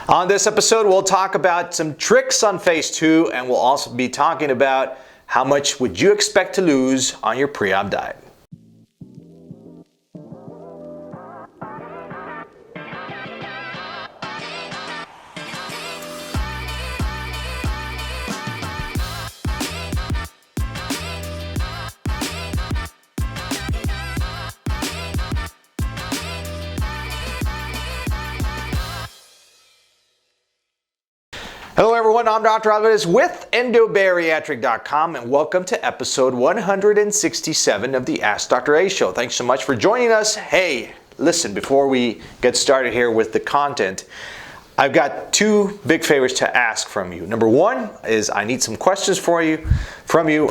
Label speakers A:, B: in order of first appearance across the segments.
A: On this episode, we'll talk about some tricks on phase 2, and we'll also be talking about how much would you expect to lose on your pre-op diet. Hello everyone, I'm Dr. Alvarez with Endobariatric.com and welcome to episode 167 of the AskDrA show. Thanks so much for joining us. Hey, listen, before we get started here with the content, I've got two big favors to ask from you. Number one is I need some questions from you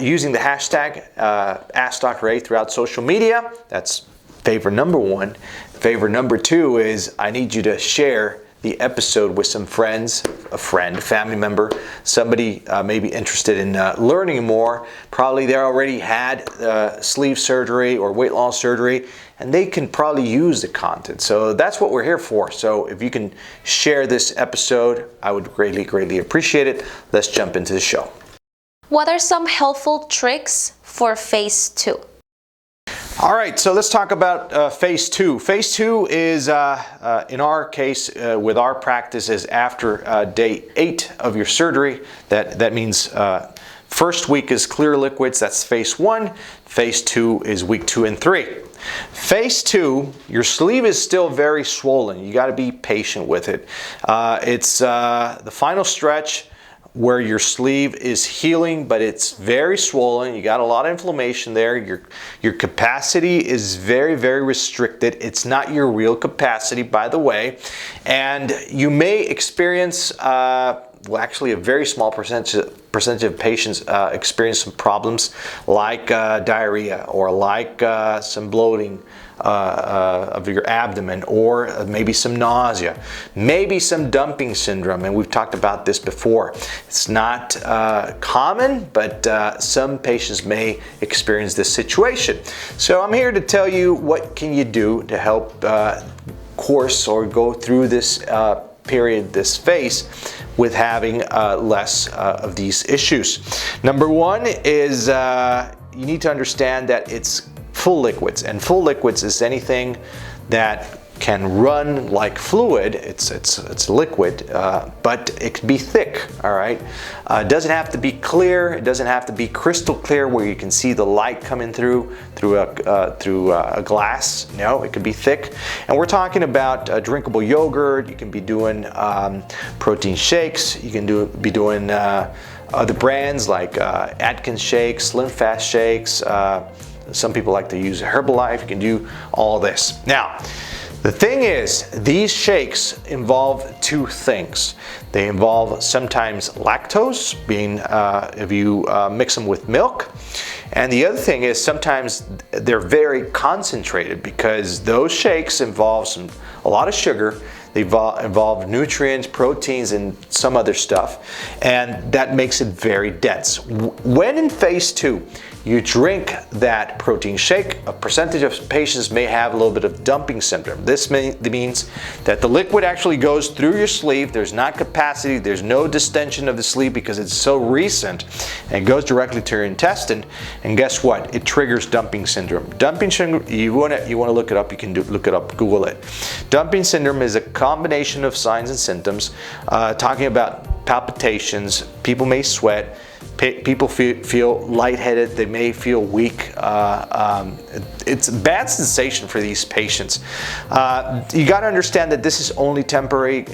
A: using the hashtag AskDrA throughout social media. That's favor number one. Favor number two is I need you to share the episode with some friends, a friend, family member, somebody maybe interested in learning more. Probably they already had sleeve surgery or weight loss surgery, and they can probably use the content. So that's what we're here for. So if you can share this episode, I would greatly appreciate it. Let's jump into the show.
B: What are some helpful tricks for phase 2?
A: All right, so let's talk about phase 2. Phase 2 is, in our case, with our practice, is after day 8 of your surgery. That means first week is clear liquids, that's phase 1. Phase 2 is week 2 and 3. Phase 2, your sleeve is still very swollen. You got to be patient with it. It's the final stretch where your sleeve is healing, but it's very swollen. You got a lot of inflammation there. Your capacity is very restricted. It's not your real capacity, by the way. And you may experience, well, actually a very small percentage of patients experience some problems like diarrhea or like some bloating of your abdomen, or maybe some nausea, maybe some dumping syndrome, and we've talked about this before. It's not common, but some patients may experience this situation. So I'm here to tell you what can you do to help course or go through this period, this phase, with having less of these issues. Number one is you need to understand that it's full liquids, and full liquids is anything that can run like fluid. It's liquid, but it can be thick. All right, it doesn't have to be clear. It doesn't have to be crystal clear where you can see the light coming through a glass. No, it could be thick, and we're talking about drinkable yogurt. You can be doing protein shakes. You can be doing other brands like Atkins shakes, Slim Fast shakes. Some people like to use Herbalife. You can do all this. Now, the thing is, these shakes involve two things. They involve sometimes lactose, being if you mix them with milk. And the other thing is sometimes they're very concentrated because those shakes involve a lot of sugar. They involve nutrients, proteins, and some other stuff. And that makes it very dense. When in phase 2, you drink that protein shake, a percentage of patients may have a little bit of dumping syndrome. This means that the liquid actually goes through your sleeve. There's not capacity, there's no distension of the sleeve because it's so recent, and it goes directly to your intestine. And guess what? It triggers dumping syndrome. Dumping syndrome, you want to look it up, you can look it up, Google it. Dumping syndrome is a combination of signs and symptoms, talking about palpitations, people may sweat, people feel lightheaded, they may feel weak. It's a bad sensation for these patients. You got to understand that this is only temporary.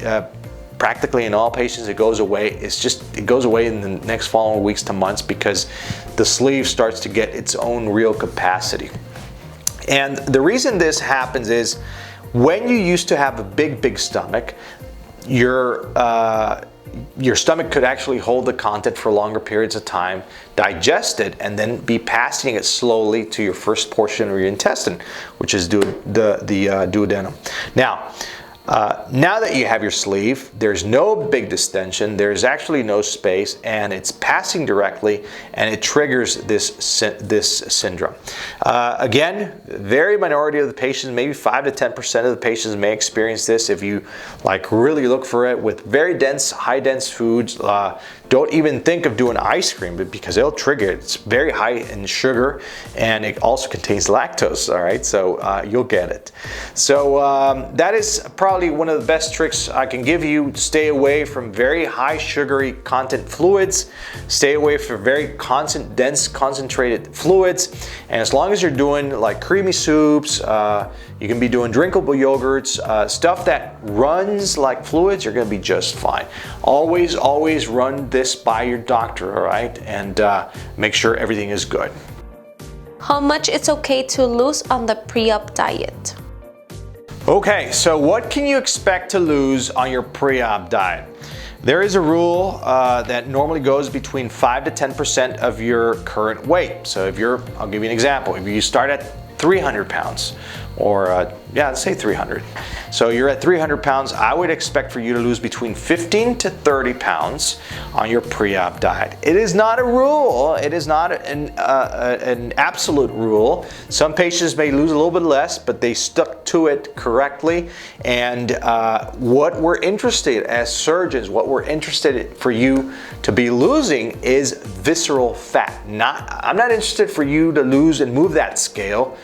A: Practically in all patients it goes away. It goes away in the next following weeks to months because the sleeve starts to get its own real capacity. And the reason this happens is when you used to have a big stomach, your stomach could actually hold the content for longer periods of time, digest it, and then be passing it slowly to your first portion of your intestine, which is the duodenum. Now, Now that you have your sleeve, there's no big distension, there's actually no space, and it's passing directly, and it triggers this syndrome. Again, very minority of the patients, maybe 5 to 10% of the patients may experience this. If you like really look for it with very dense, high dense foods, don't even think of doing ice cream because it'll trigger it. It's very high in sugar, and it also contains lactose, all right? So you'll get it. So that is probably one of the best tricks I can give you. Stay away from very high sugary content fluids. Stay away from very dense concentrated fluids. And as long as you're doing like creamy soups, you can be doing drinkable yogurts, stuff that runs like fluids, you're gonna be just fine. Always run this by your doctor, all right? And make sure everything is good.
B: How much it's okay to lose on the pre-op diet?
A: Okay, so what can you expect to lose on your pre-op diet? There is a rule that normally goes between 5 to 10% of your current weight. So if I'll give you an example. If you start at 300 pounds, or yeah, let's say 300. So you're at 300 pounds, I would expect for you to lose between 15 to 30 pounds on your pre-op diet. It is not a rule. It is not an absolute rule. Some patients may lose a little bit less, but they stuck to it correctly. And what we're interested as surgeons, what we're interested for you to be losing is visceral fat. I'm not interested for you to lose and move that scale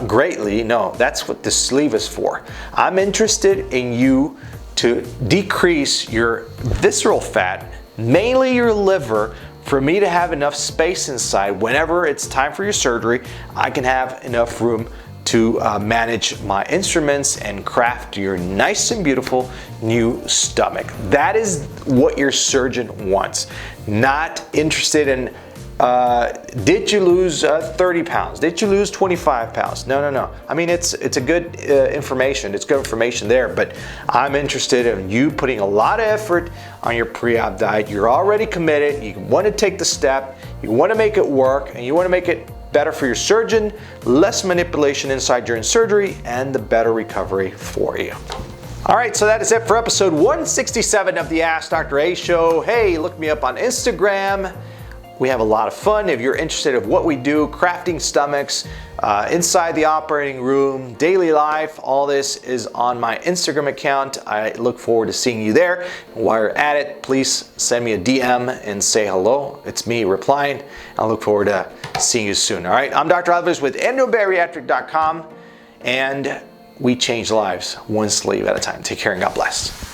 A: greatly. No, that's what the sleeve is for. I'm interested in you to decrease your visceral fat, mainly your liver, for me to have enough space inside. Whenever it's time for your surgery, I can have enough room to manage my instruments and craft your nice and beautiful new stomach. That is what your surgeon wants. Not interested in did you lose 30 pounds? Did you lose 25 pounds? No. I mean, it's a good information. It's good information there, but I'm interested in you putting a lot of effort on your pre-op diet. You're already committed. You want to take the step. You want to make it work, and you want to make it better for your surgeon, less manipulation inside during surgery, and the better recovery for you. All right, so that is it for episode 167 of the Ask Dr. A show. Hey, look me up on Instagram. We have a lot of fun. If you're interested in what we do, crafting stomachs, inside the operating room, daily life, all this is on my Instagram account. I look forward to seeing you there. While you're at it, please send me a DM and say hello. It's me replying. I look forward to seeing you soon. All right, I'm Dr. Alvarez with Endobariatric.com, and we change lives one sleeve at a time. Take care and God bless.